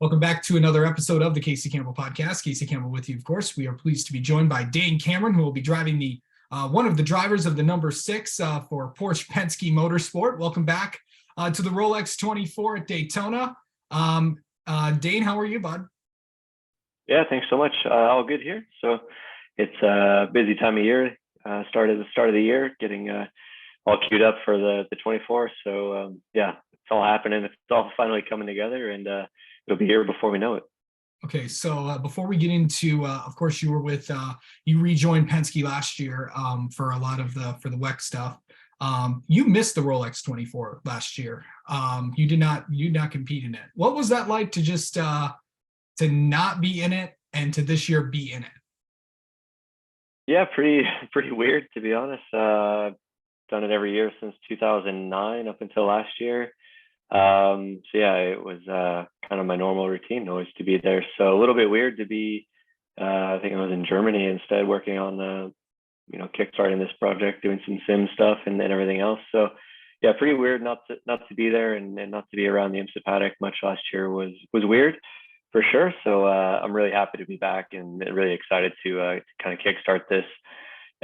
Welcome back to another episode of the Casey Campbell Podcast. Casey Campbell with you, of course. We are pleased to be joined by Dane Cameron, who will be driving the one of the drivers of the number 6 for Porsche Penske Motorsport. Welcome back to the Rolex 24 at Daytona. Dane, how are you, bud? Yeah, thanks so much. All good here. So it's a busy time of year. Start of the year, getting all queued up for the 24. So yeah, it's all happening. It's all finally coming together, and it'll be here before we know it. Okay, so before we get into, of course, you were with you rejoined Penske last year for a lot of the WEC stuff. You missed the Rolex 24 last year. You did not compete in it. What was that like to just to not be in it and to this year be in it? Yeah, pretty weird, to be honest. Done it every year since 2009 up until last year. So yeah, it was kind of my normal routine always to be there. So a little bit weird to be, I think I was in Germany instead, working on the, kickstarting this project, doing some sim stuff and then everything else. So yeah, pretty weird not to be there and not to be around the IMSA paddock much last year was weird for sure. So I'm really happy to be back and really excited to kind of kickstart this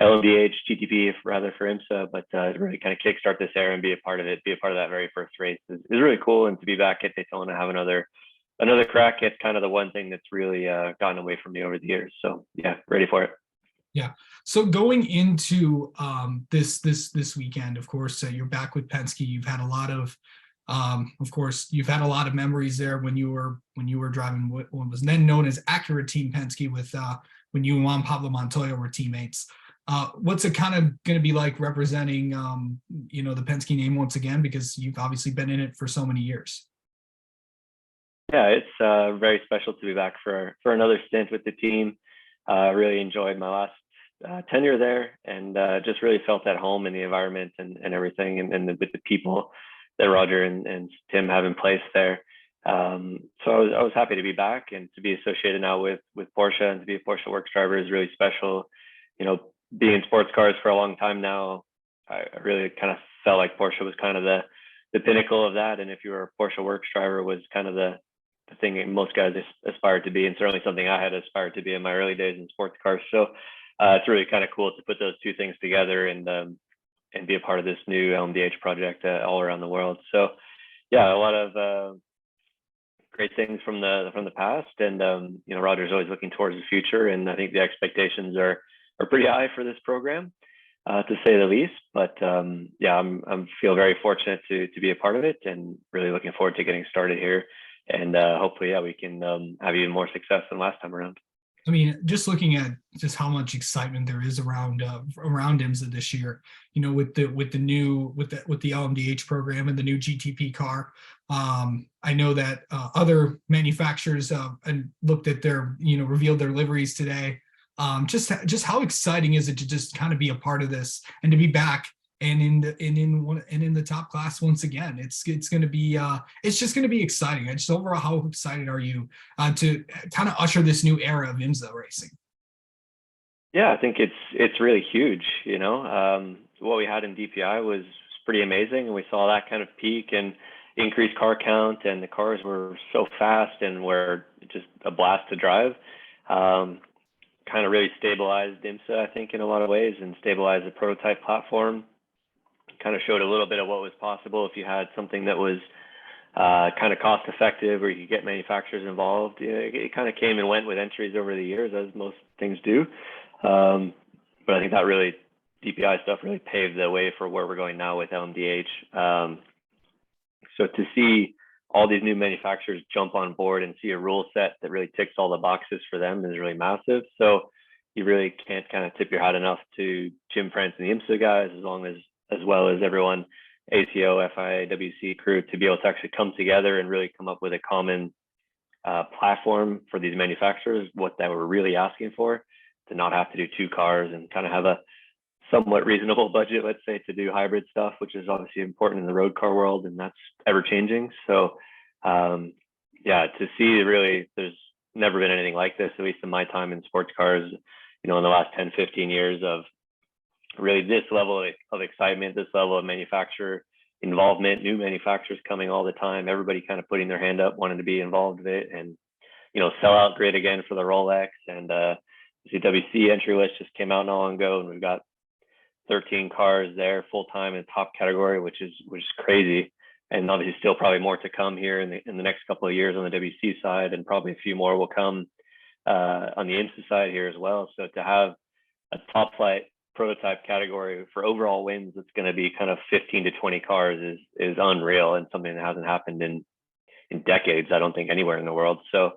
LMDH GTP rather for IMSA, but really kind of kickstart this era and be a part of it, be a part of that very first race is really cool. And to be back at Daytona, have another crack at kind of the one thing that's really gotten away from me over the years. So yeah, ready for it. Yeah. So going into this weekend, of course, you're back with Penske. You've had a lot of course, you've had a lot of memories there when you were driving what was then known as Acura Team Penske with when you and Juan Pablo Montoya were teammates. What's it kind of going to be like representing, the Penske name once again, because you've obviously been in it for so many years? Yeah, it's very special to be back for another stint with the team. Really enjoyed my last tenure there, and just really felt at home in the environment and everything, and with the people that Roger and Tim have in place there. So I was happy to be back and to be associated now with Porsche, and to be a Porsche Works driver is really special. Being in sports cars for a long time now, I really kind of felt like Porsche was kind of the pinnacle of that. And if you were a Porsche Works driver, was kind of the thing that most guys aspired to be, and certainly something I had aspired to be in my early days in sports cars. So it's really kind of cool to put those two things together and be a part of this new LMDH project all around the world. So yeah, a lot of great things from the past, and Roger's always looking towards the future, and I think the expectations are pretty high for this program, to say the least. But yeah, I'm feel very fortunate to be a part of it, and really looking forward to getting started here. And hopefully, yeah, we can have even more success than last time around. I mean, just looking at just how much excitement there is around IMSA this year, with the LMDH program and the new GTP car. I know that other manufacturers and looked at their, revealed their liveries today. Just how exciting is it to just kind of be a part of this and to be back and in the top class once again? It's going to be it's just going to be exciting. Just overall, how excited are you to kind of usher this new era of IMSA racing? Yeah, I think it's really huge. What we had in DPI was pretty amazing, and we saw that kind of peak and increased car count, and the cars were so fast and were just a blast to drive. Kind of really stabilized IMSA, I think, in a lot of ways, and stabilized the prototype platform. Kind of showed a little bit of what was possible if you had something that was kind of cost effective, where you could get manufacturers involved. It kind of came and went with entries over the years, as most things do. But I think that really, DPI stuff really paved the way for where we're going now with LMDH. So to see all these new manufacturers jump on board and see a rule set that really ticks all the boxes for them is really massive. So you really can't kind of tip your hat enough to Jim France and the IMSA guys, as well as everyone, ACO, FIA, WC crew, to be able to actually come together and really come up with a common platform for these manufacturers, what they were really asking for, to not have to do two cars and kind of have a somewhat reasonable budget, let's say, to do hybrid stuff, which is obviously important in the road car world, and that's ever changing. So yeah, to see really, there's never been anything like this, at least in my time in sports cars, in the last 10, 15 years, of really this level of excitement, this level of manufacturer involvement, new manufacturers coming all the time, everybody kind of putting their hand up, wanting to be involved with it, and sell out grid again for the Rolex. And the WC entry list just came out not long ago, and we've got 13 cars there full time in the top category, which is crazy. And obviously still probably more to come here in the next couple of years on the WC side, and probably a few more will come on the IMSA side here as well. So to have a top flight prototype category for overall wins, it's going to be kind of 15 to 20 cars is unreal, and something that hasn't happened in decades, I don't think, anywhere in the world. So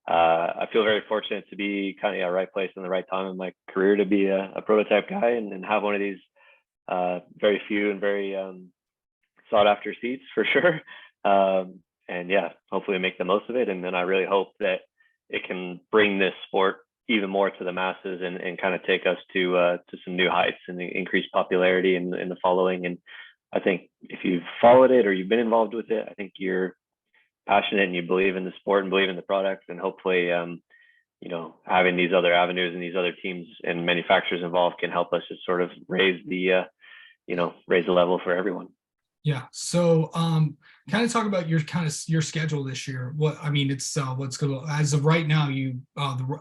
I feel very fortunate to be kind of at the right place in the right time in my career to be a prototype guy and have one of these very few and very sought after seats for sure. And yeah, hopefully make the most of it. And then I really hope that it can bring this sport even more to the masses and kind of take us to some new heights and increase popularity in the following. And I think if you've followed it or you've been involved with it, I think you're passionate and you believe in the sport and believe in the product, and hopefully having these other avenues and these other teams and manufacturers involved can help us just sort of raise the level for everyone. Yeah. So kind of talk about your schedule this year. It's what's going as of right now,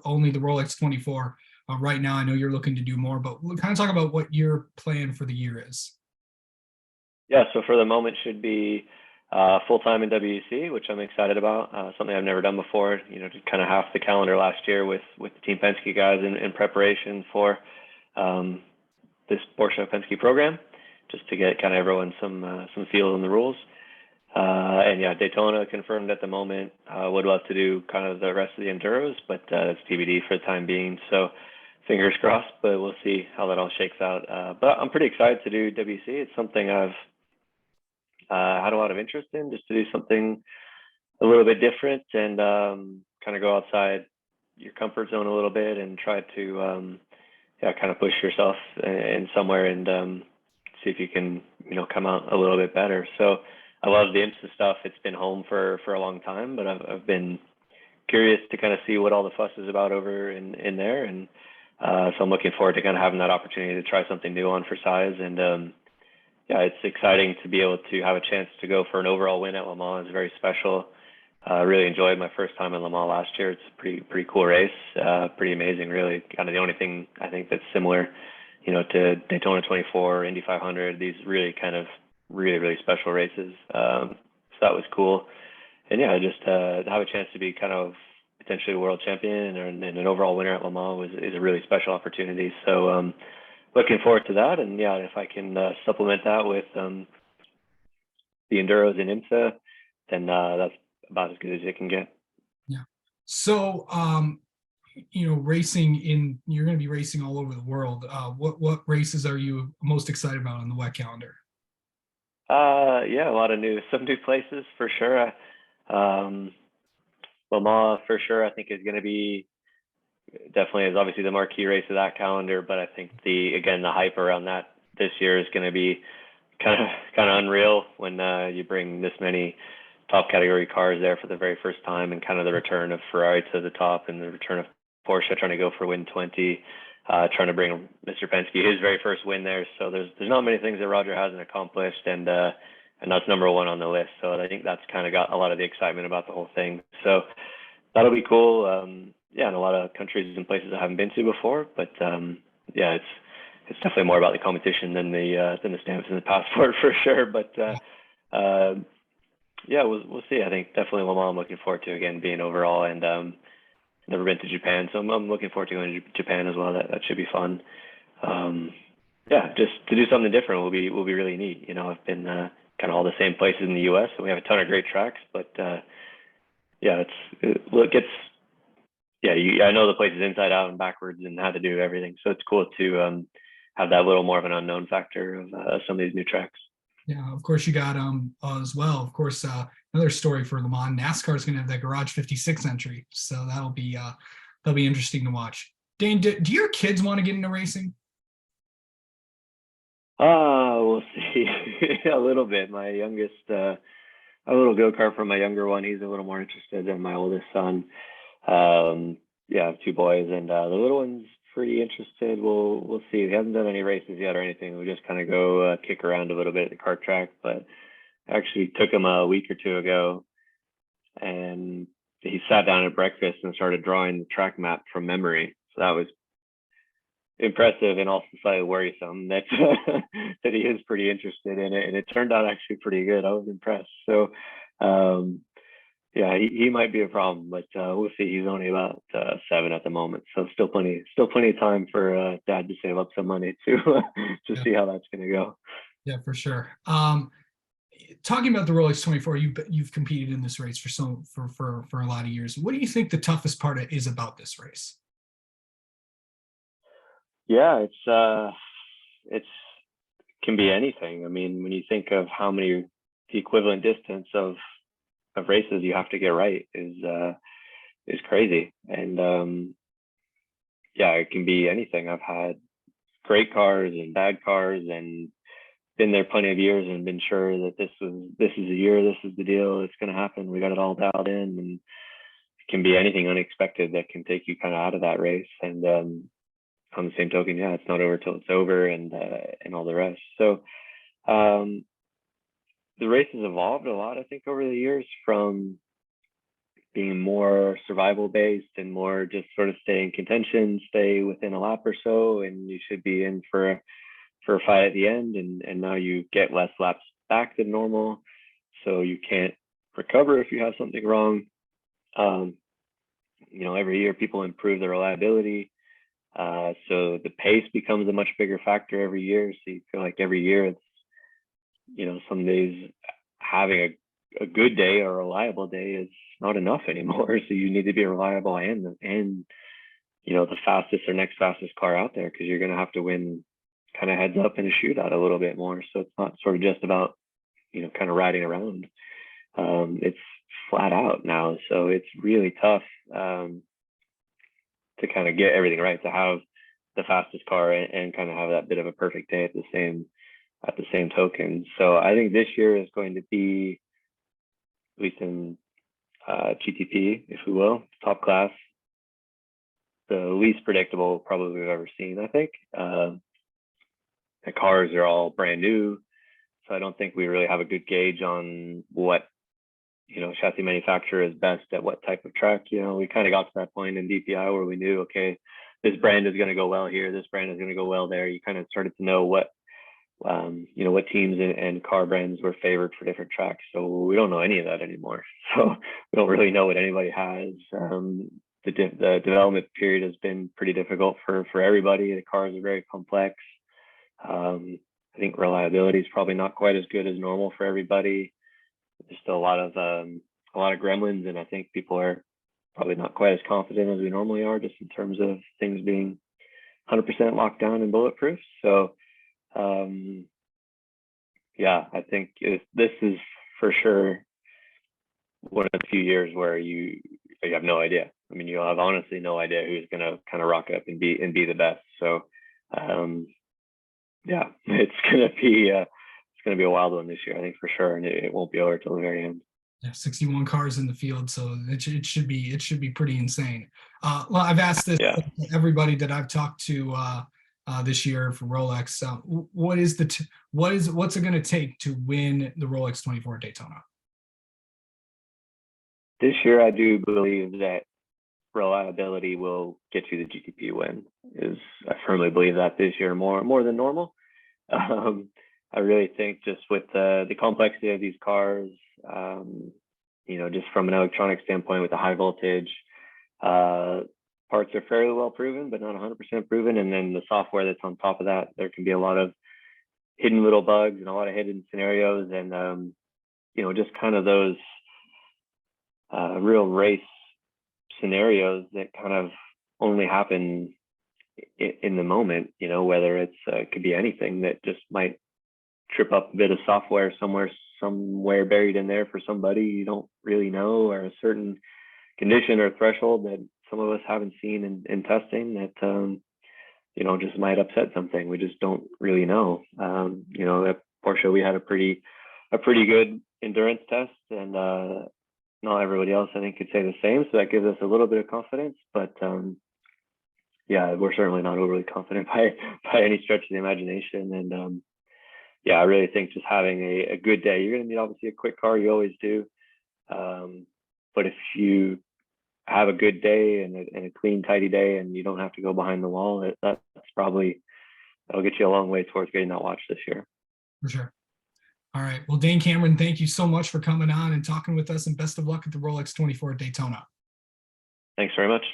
only the Rolex 24 right now. I know you're looking to do more, but we'll kind of talk about what your plan for the year is. Yeah, so for the moment should be full-time in WEC, which I'm excited about. Something I've never done before. Just kind of half the calendar last year with the Team Penske guys in preparation for this Porsche Penske program, just to get kind of everyone some feel in the rules. And yeah, Daytona confirmed at the moment. Would love to do kind of the rest of the Enduros, but that's TBD for the time being. So fingers crossed, but we'll see how that all shakes out. But I'm pretty excited to do WC. It's something I've had a lot of interest in, just to do something a little bit different and kind of go outside your comfort zone a little bit and try to kind of push yourself in somewhere and see if you can come out a little bit better. So I love the IMSA stuff. It's been home for a long time, but I've been curious to kind of see what all the fuss is about over in there, and so I'm looking forward to kind of having that opportunity to try something new on for size. And yeah, it's exciting to be able to have a chance to go for an overall win at Le Mans. It's very special. Really enjoyed my first time in Le Mans last year. It's a pretty cool race, pretty amazing, really. Kind of the only thing I think that's similar, to Daytona 24, Indy 500, these really kind of really special races. So that was cool. And yeah, just to have a chance to be kind of potentially a world champion and an overall winner at Le Mans is a really special opportunity. So looking forward to that. And yeah, if I can supplement that with the Enduros and IMSA, then that's about as good as it can get. Yeah. So, racing you're going to be racing all over the world. What races are you most excited about on the wet calendar? Yeah, some new places for sure. Le Mans for sure, I think is going to be definitely is obviously the marquee race of that calendar, but I think the hype around that this year is going to be kind of unreal when you bring this many top category cars there for the very first time, and kind of the return of Ferrari to the top and the return of Porsche trying to go for win 20, trying to bring Mr. Penske his very first win there. So there's not many things that Roger hasn't accomplished, and that's number one on the list. So I think that's kind of got a lot of the excitement about the whole thing. So that'll be cool. Yeah, in a lot of countries and places I haven't been to before, but yeah, it's definitely more about the competition than the stamps and the passport for sure. But yeah, we'll see. I think definitely Le Mans I'm looking forward to again being overall, and never been to Japan, so I'm looking forward to going to Japan as well. That should be fun. Yeah, just to do something different will be really neat. I've been kind of all the same places in the U.S. and we have a ton of great tracks, but yeah, I know the places inside out and backwards and how to do everything. So it's cool to have that little more of an unknown factor of some of these new tracks. Yeah, of course you got as well. Of course, another story for Le Mans. NASCAR is going to have that Garage 56 entry, so that'll be interesting to watch. Dane, do your kids want to get into racing? We'll see. A little bit. My youngest, a little go-kart from my younger one. He's a little more interested than my oldest son. Yeah, I have two boys, and the little one's pretty interested. We'll see. He hasn't done any races yet or anything. We just kind of go kick around a little bit at the kart track, but actually took him a week or two ago, and he sat down at breakfast and started drawing the track map from memory. So that was impressive and also slightly worrisome that that he is pretty interested in it, and it turned out actually pretty good. I was impressed. So yeah, he might be a problem, but we'll see. He's only about 7 at the moment, so still plenty of time for dad to save up some money to to Yeah, see how that's going to go. yeah, for sure. Talking about the Rolex 24, you've competed in this race for a lot of years. What do you think the toughest part is about this race? Yeah, it's can be anything. I mean, when you think of how many the equivalent distance of races you have to get right is crazy. And yeah, it can be anything. I've had great cars and bad cars and been there plenty of years and been sure that this is the year, this is the deal, it's going to happen. We got it all dialed in, and it can be anything unexpected that can take you kind of out of that race. And on the same token, yeah, it's not over till it's over, and all the rest. So um, the race has evolved a lot, I think, over the years, from being more survival based and more just sort of stay in contention, stay within a lap or so, and you should be in for a fight at the end. And now you get less laps back than normal, so you can't recover if you have something wrong. Um, every year people improve their reliability. So the pace becomes a much bigger factor every year. So you feel like every year it's, some days having a good day or a reliable day is not enough anymore. So you need to be reliable and the fastest or next fastest car out there, because you're going to have to win kind of heads up in a shootout a little bit more. So it's not sort of just about, kind of riding around. It's flat out now. So it's really tough to kind of get everything right, to have the fastest car and kind of have that bit of a perfect day at the same token. So I think this year is going to be, at least in GTP, if we will, top class, the least predictable probably we've ever seen, I think. The cars are all brand new, so I don't think we really have a good gauge on what chassis manufacturer is best at what type of track. We kind of got to that point in DPI where we knew, okay, this brand is going to go well here, this brand is going to go well there. You kind of started to know what what teams and car brands were favored for different tracks. So we don't know any of that anymore. So we don't really know what anybody has. The development period has been pretty difficult for everybody. The cars are very complex. I think reliability is probably not quite as good as normal for everybody. There's still a lot of gremlins, and I think people are probably not quite as confident as we normally are, just in terms of things being 100% locked down and bulletproof. So yeah, I think this is for sure one of the few years where you have no idea. I mean, you'll have honestly no idea who's going to kind of rock up and be the best. So yeah, it's going to be a wild one this year, I think, for sure, and it won't be over till the very end. Yeah, 61 cars in the field, so it should be pretty insane. Well, I've asked this Yeah. to everybody that I've talked to this year for Rolex. What's it going to take to win the Rolex 24 at Daytona? This year, I do believe that reliability will get you the GTP win. I firmly believe that this year more than normal. I really think just with the complexity of these cars, just from an electronic standpoint with the high voltage, parts are fairly well proven, but not 100% proven. And then the software that's on top of that, there can be a lot of hidden little bugs and a lot of hidden scenarios, and just kind of those real race scenarios that kind of only happen in the moment. Whether it's it could be anything that just might trip up a bit of software somewhere buried in there for somebody you don't really know, or a certain condition or threshold that some of us haven't seen in testing that just might upset something. We just don't really know. At Porsche we had a pretty good endurance test, and not everybody else I think could say the same, so that gives us a little bit of confidence. But yeah, we're certainly not overly confident by any stretch of the imagination. And yeah, I really think just having a good day, you're going to need obviously a quick car, you always do. But if you have a good day and a clean, tidy day, and you don't have to go behind the wall, that's probably, that'll get you a long way towards getting that watch this year. For sure. All right. Well, Dane Cameron, thank you so much for coming on and talking with us, and best of luck at the Rolex 24 at Daytona. Thanks very much.